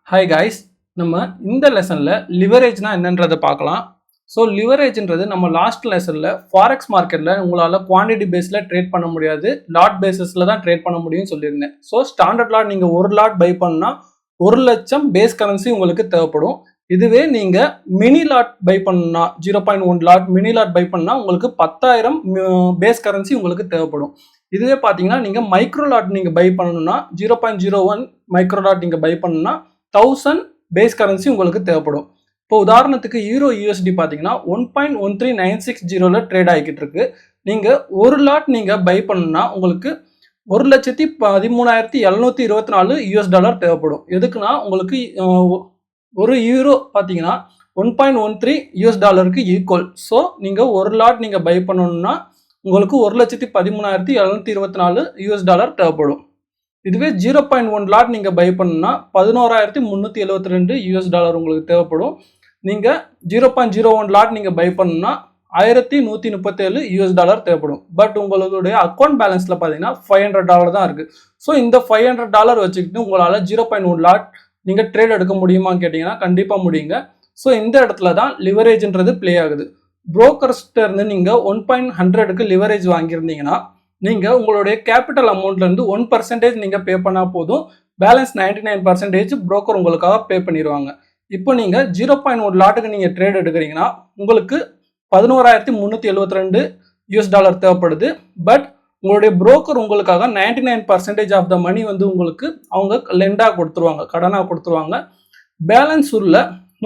Hi guys, நம்ம இந்த லெசனில் லிவரேஜ்னா என்னன்றதை பார்க்கலாம். ஸோ லிவரேஜ்ன்றது நம்ம லாஸ்ட் லெசனில் ஃபாரெக்ஸ் மார்க்கெட்டில் உங்களால் குவான்டிட்டி பேஸில் ட்ரேட் பண்ண முடியாது, லாட் பேஸஸில் தான் ட்ரேட் பண்ண முடியும்னு சொல்லியிருந்தேன். ஸோ ஸ்டாண்டர்ட் லாட் நீங்கள் ஒரு லாட் பை பண்ணால் 1,00,000 பேஸ் கரன்சி உங்களுக்கு தேவைப்படும். இதுவே நீங்கள் மினி லாட் பை பண்ணால் 0.1 லாட் மினி லாட் பை பண்ணால் உங்களுக்கு 10,000 பேஸ் கரன்சி உங்களுக்கு தேவைப்படும். இதுவே பார்த்தீங்கன்னா நீங்கள் மைக்ரோ லாட் நீங்கள் பை பண்ணணும்னா 0.01 மைக்ரோ லாட் நீங்கள் பை பண்ணணும்னா 1000 பேஸ் கரன்சி உங்களுக்கு தேவைப்படும். இப்போ உதாரணத்துக்கு யூரோ யூஎஸ்டி பார்த்தீங்கன்னா 1.13960 ட்ரேட் ஆகிக்கிட்டு இருக்கு. நீங்கள் ஒரு லாட் நீங்கள் பை பண்ணணும்னா உங்களுக்கு 1,13,724 US$ தேவைப்படும். எதுக்குன்னா உங்களுக்கு ஒரு யூரோ பார்த்தீங்கன்னா 1.13 US$க்கு ஈக்குவல். ஸோ நீங்கள் ஒரு லாட் நீங்கள் பை பண்ணணும்னா உங்களுக்கு 1,13,724 US$ தேவைப்படும். இதுவே 0.1 லாட் நீங்கள் பை பண்ணணும்னா 11,372 US$ உங்களுக்கு தேவைப்படும். நீங்கள் 0.01 லாட் நீங்கள் பை பண்ணணும்னா 1,137 US$ தேவைப்படும். பட் உங்களுடைய அக்கௌண்ட் பேலன்ஸில் பார்த்தீங்கன்னா $500 தான் இருக்குது. ஸோ இந்த $500 வச்சுக்கிட்டு உங்களால் 0.1 லாட் நீங்கள் ட்ரேட் எடுக்க முடியுமான்னு கேட்டிங்கன்னா கண்டிப்பாக முடியுங்க. ஸோ இந்த இடத்துல தான் லிவரேஜ்ன்றது ப்ளே ஆகுது. புரோக்கர்ஸ்கிட்ட இருந்து நீங்கள் 1.100க்கு லிவரேஜ் வாங்கியிருந்தீங்கன்னா நீங்கள் உங்களுடைய கேபிட்டல் அமௌண்ட்லேருந்து 1% நீங்கள் பே பண்ணால் போதும். பேலன்ஸ் 99% புரோக்கர் உங்களுக்காக பே பண்ணிடுவாங்க. இப்போ நீங்கள் 0.1 லாட்டுக்கு நீங்கள் ட்ரேட் எடுக்கிறீங்கன்னா உங்களுக்கு 11,372 US$ தேவைப்படுது. பட் உங்களுடைய புரோக்கர் உங்களுக்காக 99% ஆஃப் த மணி வந்து உங்களுக்கு அவங்க லெண்டாக கொடுத்துருவாங்க, கடனாக கொடுத்துருவாங்க. பேலன்ஸ் உள்ள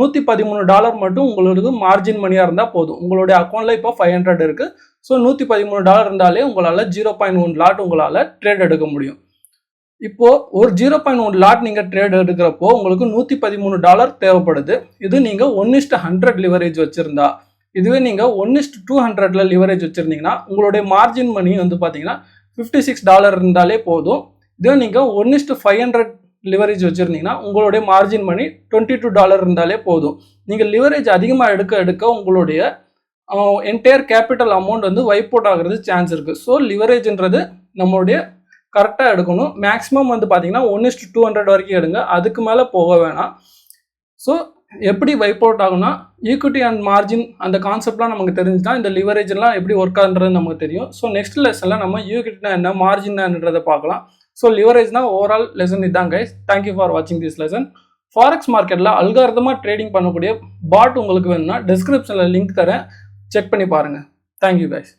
$113 மட்டும் உங்களுக்கு மார்ஜின் மணியாக இருந்தால் போதும். உங்களுடைய அக்கௌண்ட்டில் இப்போ 500 இருக்குது. ஸோ $113 இருந்தாலே உங்களால் 0.1 லாட் உங்களால் ட்ரேட் எடுக்க முடியும். இப்போது ஒரு 0.1 லாட் நீங்கள் ட்ரேட் எடுக்கிறப்போ உங்களுக்கு $113 தேவைப்படுது. இது நீங்கள் 1:100 லிவரேஜ் வச்சுருந்தா. இதுவே நீங்கள் 1:200 லிவரேஜ் வச்சுருந்தீங்கன்னா உங்களுடைய மார்ஜின் மணி வந்து பார்த்தீங்கன்னா $56 இருந்தாலே போதும். இதுவே நீங்கள் 1:500 லிவரேஜ் வச்சுருந்தீங்கன்னா உங்களுடைய மார்ஜின் மணி $22 இருந்தாலே போதும். நீங்கள் லிவரேஜ் அதிகமாக எடுக்க உங்களுடைய என்டையர் கேபிட்டல் அமௌண்ட் வந்து வைப் அவுட் ஆகிறது சான்ஸ் இருக்குது. ஸோ லிவரேஜ்ன்றது நம்மளுடைய கரெக்டாக எடுக்கணும். மேக்ஸிமம் வந்து பார்த்தீங்கன்னா 1:200 வரைக்கும் எடுங்க, அதுக்கு மேலே போக வேணாம். ஸோ எப்படி வைப் அவுட் ஆகும்னா ஈக்விட்டி அண்ட் மார்ஜின் அந்த கான்செப்ட்லாம் நமக்கு தெரிஞ்சுட்டா இந்த லிவரேஜ்லாம் எப்படி ஒர்க் ஆகுன்றது நமக்கு தெரியும். ஸோ நெக்ஸ்ட் லெசனில் நம்ம ஈக்விட்டினா என்ன, மார்ஜின் என்னன்றதை பார்க்கலாம். ஸோ லிவரேஜ்னா ஓவரால் லெசன் இதுதான் கைஸ். தேங்க்யூ ஃபார் வாட்சிங் திஸ் லெசன். ஃபாரெக்ஸ் மார்க்கெட்டில் அல்காரிதமாக ட்ரேடிங் பண்ணக்கூடிய பாட் உங்களுக்கு வேணும்னா டிஸ்கிரிப்ஷனில் லிங்க் தரேன், செக் பண்ணி பாருங்கள். Thank you guys.